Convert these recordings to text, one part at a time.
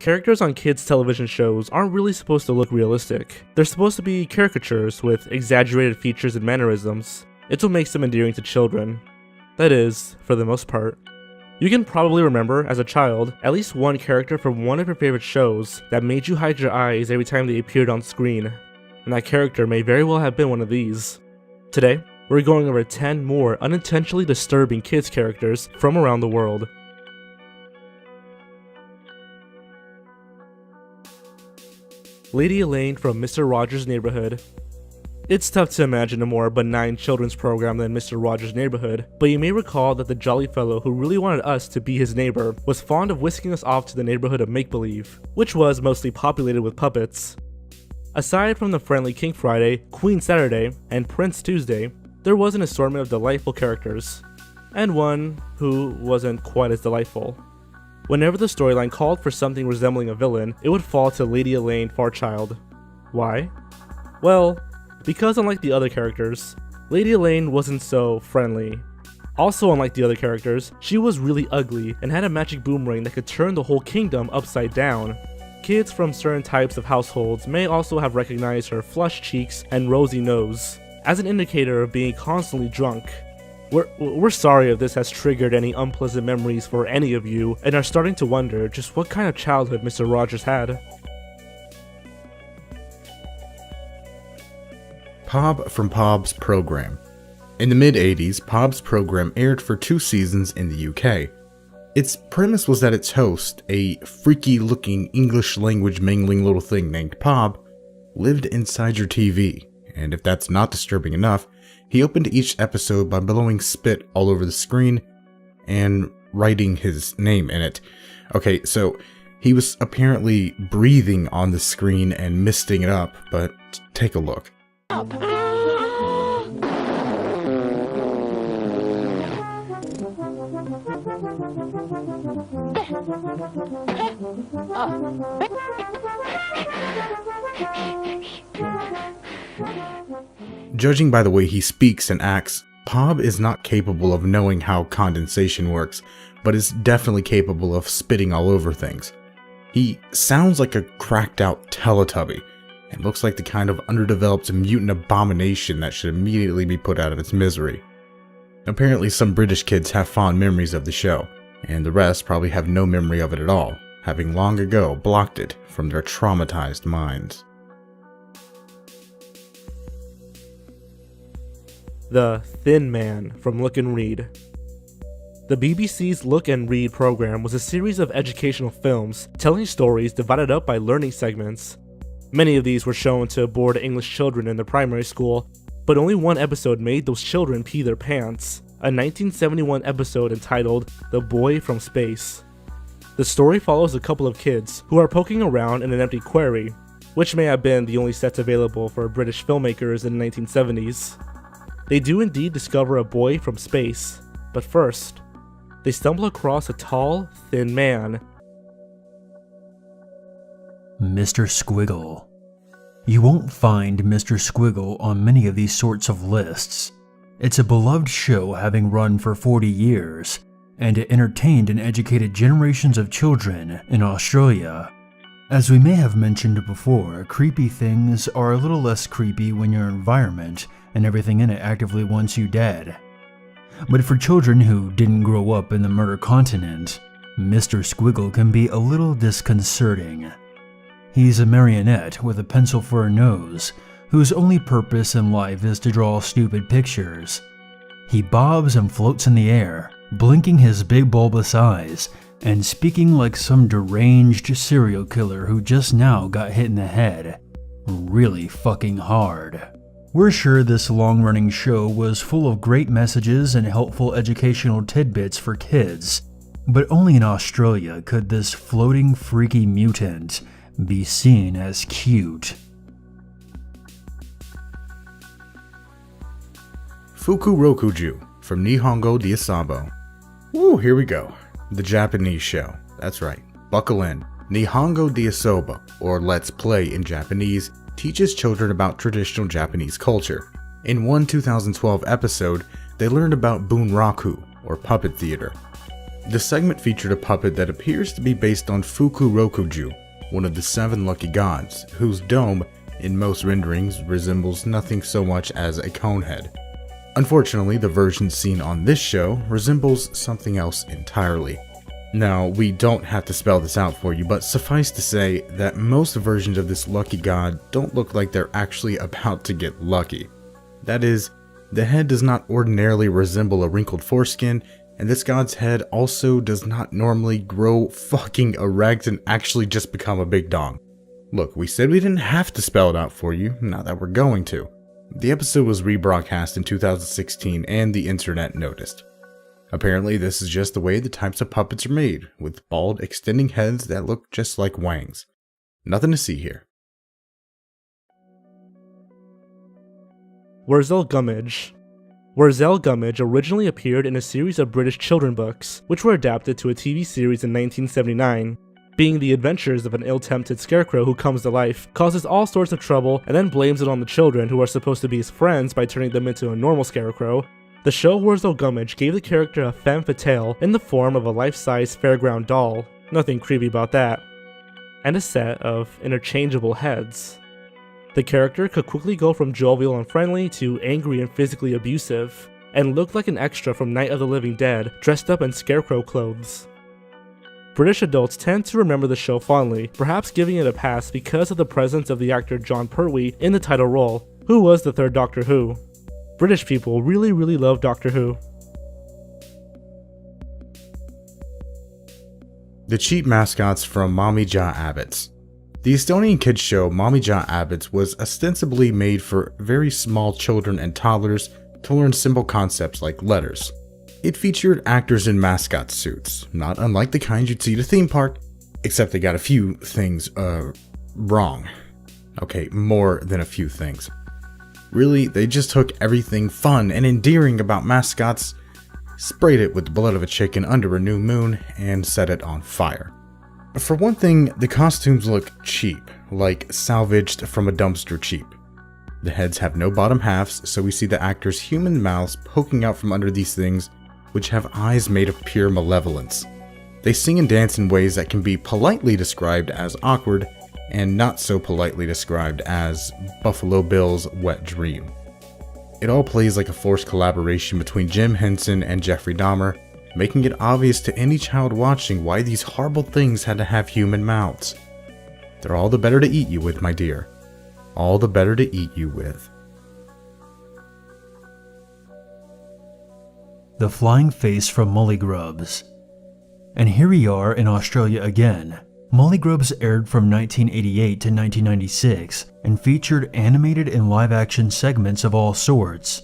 Characters on kids' television shows aren't really supposed to look realistic. They're supposed to be caricatures with exaggerated features and mannerisms. It's what makes them endearing to children. That is, for the most part. You can probably remember, as a child, at least one character from one of your favorite shows that made you hide your eyes every time they appeared on screen. And that character may very well have been one of these. Today, we're going over 10 more unintentionally disturbing kids characters from around the world. Lady Elaine from Mr. Rogers' Neighborhood. It's tough to imagine a more benign children's program than Mr. Rogers' Neighborhood, but you may recall that the jolly fellow who really wanted us to be his neighbor was fond of whisking us off to the neighborhood of make-believe, which was mostly populated with puppets. Aside from the friendly King Friday, Queen Saturday, and Prince Tuesday, there was an assortment of delightful characters, and one who wasn't quite as delightful. Whenever the storyline called for something resembling a villain, it would fall to Lady Elaine Fairchild. Why? Well, because unlike the other characters, Lady Elaine wasn't so friendly. Also unlike the other characters, she was really ugly and had a magic boomerang that could turn the whole kingdom upside down. Kids from certain types of households may also have recognized her flushed cheeks and rosy nose as an indicator of being constantly drunk. We're sorry if this has triggered any unpleasant memories for any of you and are starting to wonder just what kind of childhood Mr. Rogers had. Pob from Pob's Program. In the mid-80s, Pob's program aired for 2 seasons in the UK. Its premise was that its host, a freaky-looking English-language mingling little thing named Pob, lived inside your TV, and if that's not disturbing enough, he opened each episode by blowing spit all over the screen and writing his name in it. Okay, so he was apparently breathing on the screen and misting it up, but take a look. Judging by the way he speaks and acts, Pob is not capable of knowing how condensation works, but is definitely capable of spitting all over things. He sounds like a cracked out Teletubby, and looks like the kind of underdeveloped mutant abomination that should immediately be put out of its misery. Apparently some British kids have fond memories of the show, and the rest probably have no memory of it at all, having long ago blocked it from their traumatized minds. The Thin Man from Look and Read. The BBC's Look and Read program was a series of educational films telling stories divided up by learning segments. Many of these were shown to bored English children in their primary school, but only one episode made those children pee their pants, a 1971 episode entitled The Boy from Space. The story follows a couple of kids who are poking around in an empty quarry, which may have been the only sets available for British filmmakers in the 1970s. They do indeed discover a boy from space, but first, they stumble across a tall, thin man. Mr. Squiggle. You won't find Mr. Squiggle on many of these sorts of lists. It's a beloved show having run for 40 years, and it entertained and educated generations of children in Australia. As we may have mentioned before, creepy things are a little less creepy when your environment and everything in it actively wants you dead. But for children who didn't grow up in the murder continent, Mr. Squiggle can be a little disconcerting. He's a marionette with a pencil for a nose, whose only purpose in life is to draw stupid pictures. He bobs and floats in the air, blinking his big bulbous eyes, and speaking like some deranged serial killer who just now got hit in the head. Really fucking hard. We're sure this long-running show was full of great messages and helpful educational tidbits for kids, but only in Australia could this floating freaky mutant be seen as cute. Fuku Rokuju from Nihongo de Asabo. Woo, here we go. The Japanese show. That's right. Buckle in. Nihongo de Asobo, or Let's Play in Japanese, teaches children about traditional Japanese culture. In one 2012 episode, they learned about bunraku, or puppet theater. The segment featured a puppet that appears to be based on Fukurokuju, one of the 7 lucky gods, whose dome, in most renderings, resembles nothing so much as a cone head. Unfortunately, the version seen on this show resembles something else entirely. Now, we don't have to spell this out for you, but suffice to say that most versions of this lucky god don't look like they're actually about to get lucky. That is, the head does not ordinarily resemble a wrinkled foreskin, and this god's head also does not normally grow fucking erect and actually just become a big dong. Look, we said we didn't have to spell it out for you, not that we're going to. The episode was rebroadcast in 2016 and the internet noticed. Apparently this is just the way the types of puppets are made, with bald extending heads that look just like wangs. Nothing to see here. Wurzel Gummidge. Wurzel Gummidge originally appeared in a series of British children's books, which were adapted to a TV series in 1979. Being the adventures of an ill-tempted scarecrow who comes to life, causes all sorts of trouble, and then blames it on the children who are supposed to be his friends by turning them into a normal scarecrow. The show Wurzel Gummidge gave the character a femme fatale in the form of a life-size fairground doll, nothing creepy about that, and a set of interchangeable heads. The character could quickly go from jovial and friendly to angry and physically abusive, and looked like an extra from Night of the Living Dead dressed up in scarecrow clothes. British adults tend to remember the show fondly, perhaps giving it a pass because of the presence of the actor John Pertwee in the title role, who was the third Doctor Who. British people really love Doctor Who. The cheap mascots from Mommy Ja Abbott's. The Estonian kids show Mommy Ja Abbott's was ostensibly made for very small children and toddlers to learn simple concepts like letters. It featured actors in mascot suits, not unlike the kind you'd see at a theme park, except they got a few things, wrong. Okay, more than a few things. Really, they just took everything fun and endearing about mascots, sprayed it with the blood of a chicken under a new moon, and set it on fire. For one thing, the costumes look cheap, like salvaged from a dumpster cheap. The heads have no bottom halves, so we see the actors' human mouths poking out from under these things, which have eyes made of pure malevolence. They sing and dance in ways that can be politely described as awkward, and not so politely described as Buffalo Bill's wet dream. It all plays like a forced collaboration between Jim Henson and Jeffrey Dahmer, making it obvious to any child watching why these horrible things had to have human mouths. They're all the better to eat you with, my dear. All the better to eat you with. The Flying Face from Mullygrubs. And here we are in Australia again. Mullygrubs aired from 1988 to 1996 and featured animated and live-action segments of all sorts.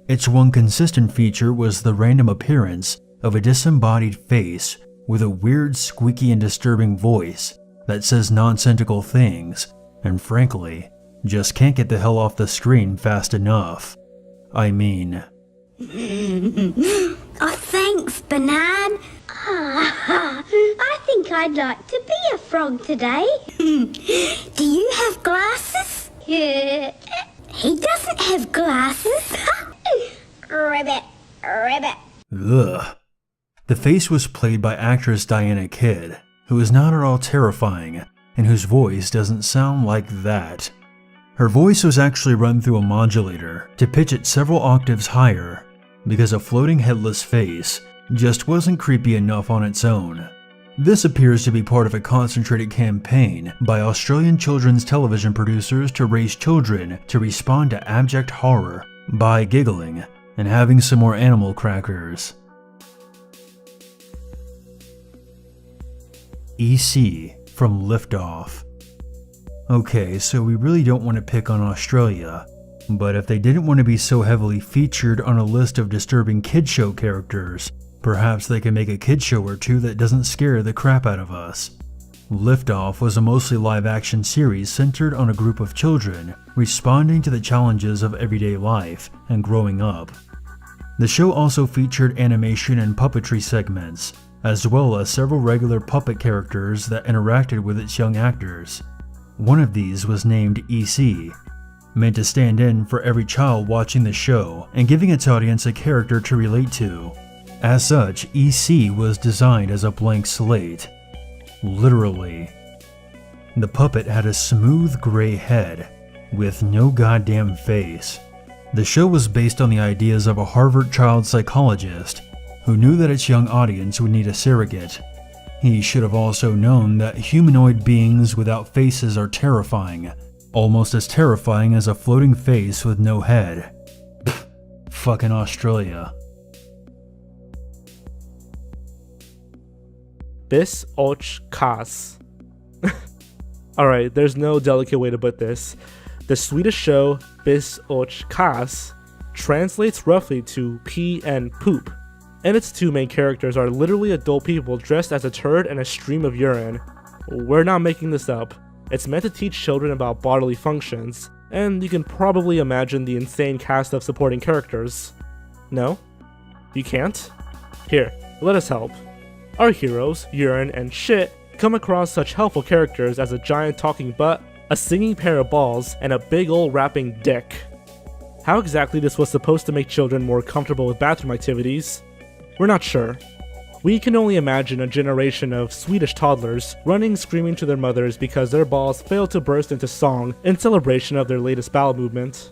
Its one consistent feature was the random appearance of a disembodied face with a weird, squeaky and disturbing voice that says nonsensical things and frankly, just can't get the hell off the screen fast enough. I mean... Oh, thanks, Bernard. I think I'd like to be a frog today. Do you have glasses? He doesn't have glasses. Ribbit, ribbit. Ugh. The face was played by actress Diana Kidd, who is not at all terrifying, and whose voice doesn't sound like that. Her voice was actually run through a modulator to pitch it several octaves higher, because a floating headless face just wasn't creepy enough on its own. This appears to be part of a concentrated campaign by Australian children's television producers to raise children to respond to abject horror by giggling and having some more animal crackers. EC from Liftoff. Okay, so we really don't want to pick on Australia, but if they didn't want to be so heavily featured on a list of disturbing kid show characters, perhaps they can make a kid show or two that doesn't scare the crap out of us. Liftoff was a mostly live-action series centered on a group of children responding to the challenges of everyday life and growing up. The show also featured animation and puppetry segments, as well as several regular puppet characters that interacted with its young actors. One of these was named EC, meant to stand in for every child watching the show and giving its audience a character to relate to. As such, EC was designed as a blank slate. Literally. The puppet had a smooth gray head, with no goddamn face. The show was based on the ideas of a Harvard child psychologist who knew that its young audience would need a surrogate. He should have also known that humanoid beings without faces are terrifying, almost as terrifying as a floating face with no head. Pfft, fucking Australia. Bis och kas. Alright, there's no delicate way to put this. The Swedish show Bis och kas translates roughly to pee and poop, and its two main characters are literally adult people dressed as a turd and a stream of urine. We're not making this up. It's meant to teach children about bodily functions, and you can probably imagine the insane cast of supporting characters. No? You can't? Here, let us help. Our heroes, urine and shit, come across such helpful characters as a giant talking butt, a singing pair of balls, and a big ol' rapping dick. How exactly this was supposed to make children more comfortable with bathroom activities, we're not sure. We can only imagine a generation of Swedish toddlers running screaming to their mothers because their balls failed to burst into song in celebration of their latest bowel movement.